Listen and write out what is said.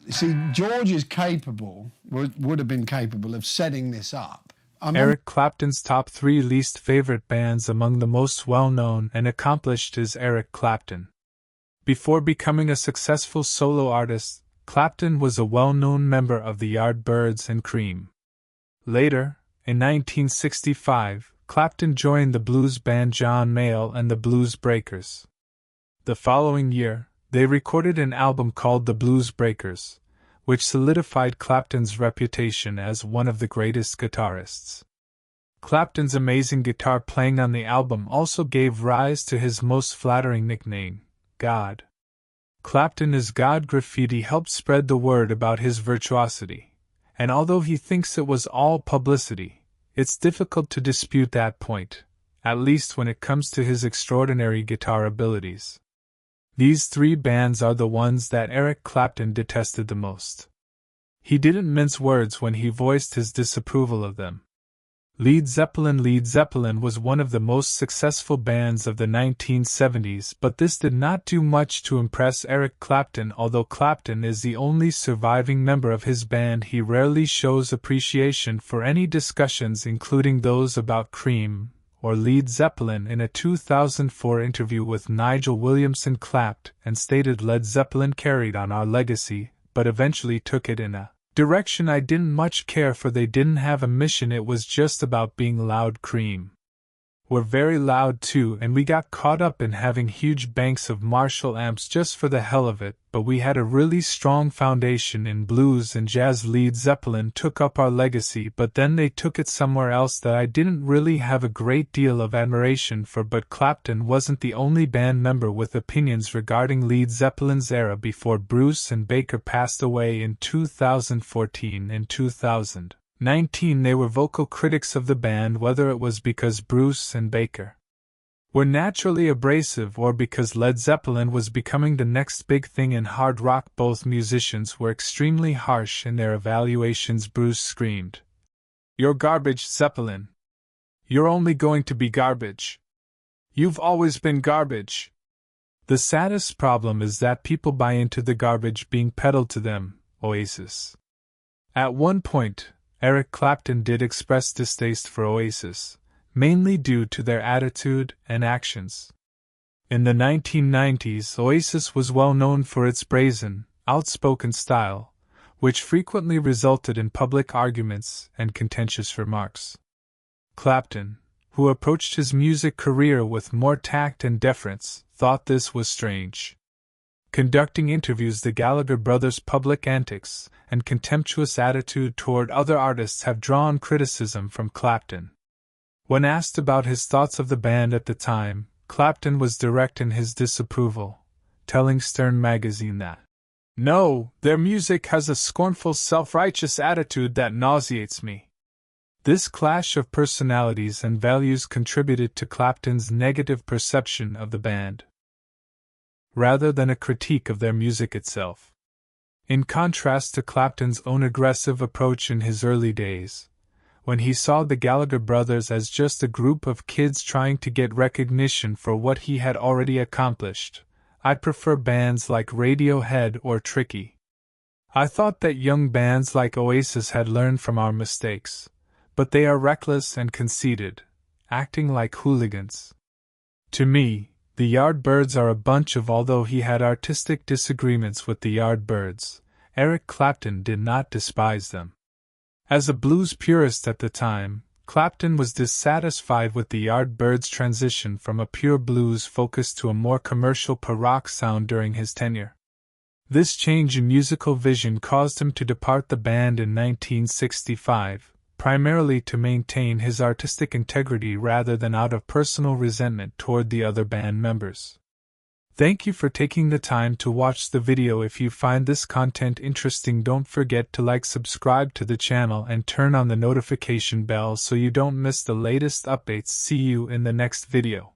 See, George is capable, would have been capable of setting this up. Eric Clapton's top 3 least favorite bands. Among the most well-known and accomplished is Eric Clapton. Before becoming a successful solo artist, Clapton was a well-known member of the Yardbirds and Cream. Later, in 1965, Clapton joined the blues band John Mayall and the Blues Breakers. The following year, they recorded an album called The Blues Breakers, which solidified Clapton's reputation as one of the greatest guitarists. Clapton's amazing guitar playing on the album also gave rise to his most flattering nickname, God. Clapton as God Graffiti helped spread the word about his virtuosity, and although he thinks it was all publicity, it's difficult to dispute that point, at least when it comes to his extraordinary guitar abilities. These 3 bands are the ones that Eric Clapton detested the most. He didn't mince words when he voiced his disapproval of them. Led Zeppelin was one of the most successful bands of the 1970s, but this did not do much to impress Eric Clapton. Although Clapton is the only surviving member of his band, he rarely shows appreciation for any discussions, including those about Cream or Led Zeppelin. In a 2004 interview with Nigel Williamson, Clapton stated Led Zeppelin carried on our legacy, but eventually took it in a direction I didn't much care for. They didn't have a mission, it was just about being loud. Cream were very loud too, and we got caught up in having huge banks of Marshall amps just for the hell of it, but we had a really strong foundation in blues and jazz. Led Zeppelin took up our legacy, but then they took it somewhere else that I didn't really have a great deal of admiration for. But Clapton wasn't the only band member with opinions regarding Led Zeppelin's era. Before Bruce and Baker passed away in 2014 and 2019, they were vocal critics of the band, whether it was because Bruce and Baker were naturally abrasive or because Led Zeppelin was becoming the next big thing in hard rock. Both musicians were extremely harsh in their evaluations. Bruce screamed, "You're garbage, Zeppelin. You're only going to be garbage. You've always been garbage." The saddest problem is that people buy into the garbage being peddled to them. Oasis. At one point, Eric Clapton did express distaste for Oasis, mainly due to their attitude and actions. In the 1990s, Oasis was well known for its brazen, outspoken style, which frequently resulted in public arguments and contentious remarks. Clapton, who approached his music career with more tact and deference, thought this was strange. Conducting interviews, the Gallagher brothers' public antics and contemptuous attitude toward other artists have drawn criticism from Clapton. When asked about his thoughts of the band at the time, Clapton was direct in his disapproval, telling Stern magazine that, "No, their music has a scornful, self-righteous attitude that nauseates me." This clash of personalities and values contributed to Clapton's negative perception of the band, rather than a critique of their music itself. In contrast to Clapton's own aggressive approach in his early days, when he saw the Gallagher brothers as just a group of kids trying to get recognition for what he had already accomplished, I prefer bands like Radiohead or Tricky. I thought that young bands like Oasis had learned from our mistakes, but they are reckless and conceited, acting like hooligans. To me, the Yardbirds are a bunch of. Although he had artistic disagreements with the Yardbirds, Eric Clapton did not despise them. As a blues purist at the time, Clapton was dissatisfied with the Yardbirds' transition from a pure blues focus to a more commercial rock sound during his tenure. This change in musical vision caused him to depart the band in 1965, primarily to maintain his artistic integrity rather than out of personal resentment toward the other band members. Thank you for taking the time to watch the video. If you find this content interesting, don't forget to like, subscribe to the channel and turn on the notification bell so you don't miss the latest updates. See you in the next video.